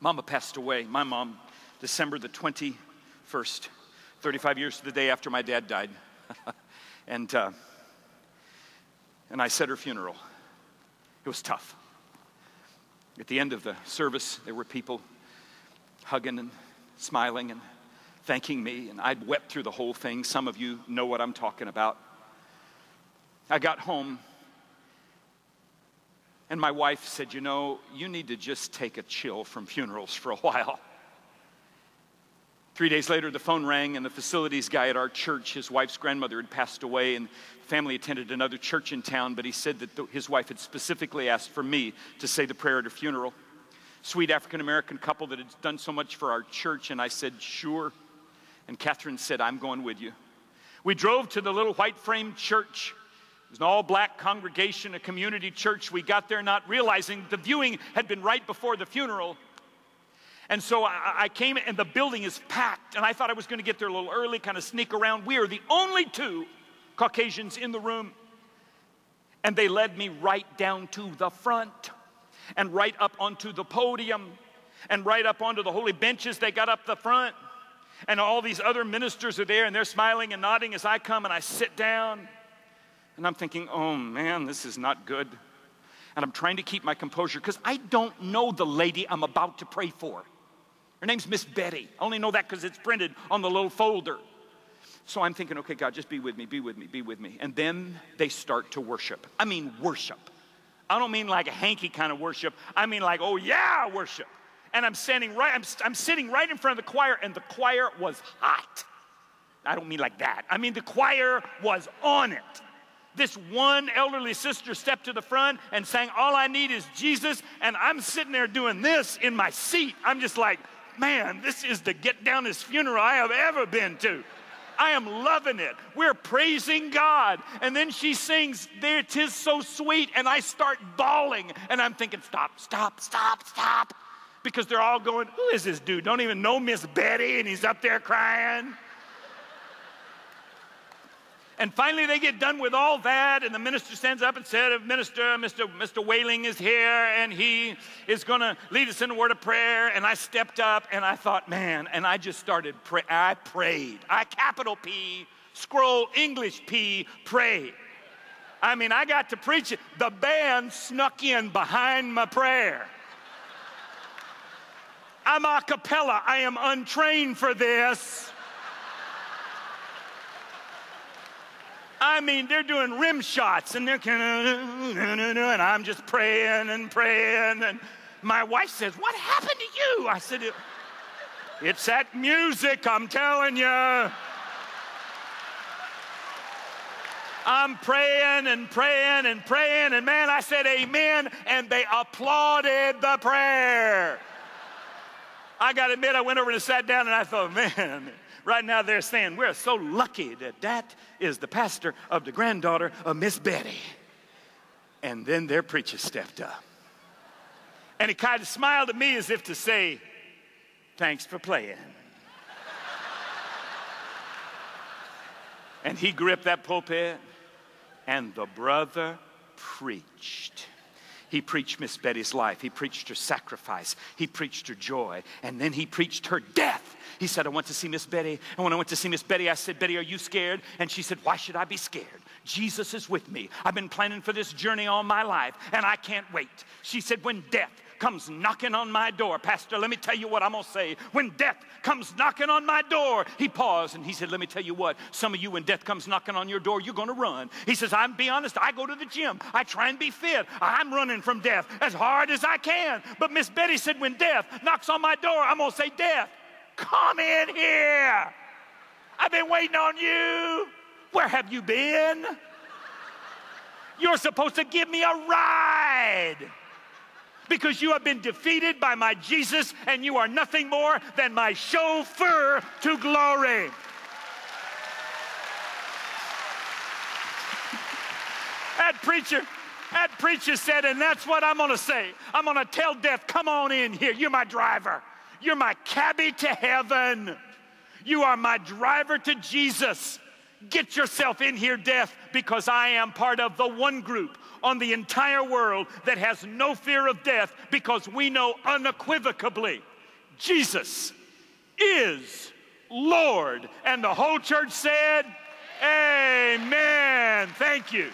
Mama passed away. My mom, December the 21st, 35 years to the day after my dad died. and I said her funeral. It was tough. At the end of the service, there were people hugging and smiling and thanking me, and I'd wept through the whole thing. Some of you know what I'm talking about. I got home, and my wife said, you know, you need to just take a chill from funerals for a while. 3 days later, the phone rang, and the facilities guy at our church, his wife's grandmother had passed away, and the family attended another church in town, but he said that his wife had specifically asked for me to say the prayer at her funeral. Sweet African-American couple that had done so much for our church, and I said, sure. And Catherine said, I'm going with you. We drove to the little white-framed church. It was an all-black congregation, a community church. We got there not realizing the viewing had been right before the funeral. And so I came, and the building is packed, and I thought I was going to get there a little early, kind of sneak around. We are the only two Caucasians in the room. And they led me right down to the front, and right up onto the podium, and right up onto the holy benches they got up the front. And all these other ministers are there, and they're smiling and nodding as I come, and I sit down. And I'm thinking, oh man, this is not good. And I'm trying to keep my composure because I don't know the lady I'm about to pray for. Her name's Miss Betty. I only know that because it's printed on the little folder. So I'm thinking, okay, God, just be with me, be with me, be with me. And then they start to worship. I mean worship. I don't mean like a hanky kind of worship. I mean like, oh yeah, worship. And I'm sitting right in front of the choir, and the choir was hot. I don't mean like that. I mean the choir was on it. This one elderly sister stepped to the front and sang, All I Need Is Jesus, and I'm sitting there doing this in my seat. I'm just like, man, this is the get downest funeral I have ever been to. I am loving it. We're praising God. And then she sings, There 'Tis So Sweet, and I start bawling. And I'm thinking, stop, stop, stop, stop. Because they're all going, who is this dude? Don't even know Miss Betty, and he's up there crying. And finally they get done with all that, and the minister stands up and said, Mr. Whaling is here, and he is going to lead us in a word of prayer. And I stepped up, and I thought, man, and I just started praying. I prayed. I capital P, scroll English P, pray. I mean, I got to preach it. The band snuck in behind my prayer. I'm a cappella. I am untrained for this. I mean, they're doing rim shots, and they're and I'm just praying and praying. And my wife says, what happened to you? I said, it's that music, I'm telling you. I'm praying and praying and praying, and man, I said amen, and they applauded the prayer. I got to admit, I went over and sat down, and I thought, man, right now they're saying, we're so lucky that is the pastor of the granddaughter of Miss Betty. And then their preacher stepped up. And he kind of smiled at me as if to say, thanks for playing. And he gripped that pulpit, and the brother preached. He preached Miss Betty's life. He preached her sacrifice. He preached her joy. And then he preached her death. He said, I want to see Miss Betty. And when I went to see Miss Betty, I said, Betty, are you scared? And she said, why should I be scared? Jesus is with me. I've been planning for this journey all my life, and I can't wait. She said, when death comes knocking on my door, Pastor, let me tell you what I'm going to say. When death comes knocking on my door, he paused and he said, let me tell you what, some of you, when death comes knocking on your door, you're going to run. He says, I'm be honest, I go to the gym. I try and be fit. I'm running from death as hard as I can. But Miss Betty said, when death knocks on my door, I'm going to say, death, come in here. I've been waiting on you. Where have you been? You're supposed to give me a ride. Because you have been defeated by my Jesus, and you are nothing more than my chauffeur to glory. That preacher said, and that's what I'm going to say. I'm going to tell death, come on in here. You're my driver. You're my cabbie to heaven. You are my driver to Jesus. Get yourself in here, death, because I am part of the one group, on the entire world that has no fear of death, because we know unequivocally Jesus is Lord. And the whole church said, amen. Thank you.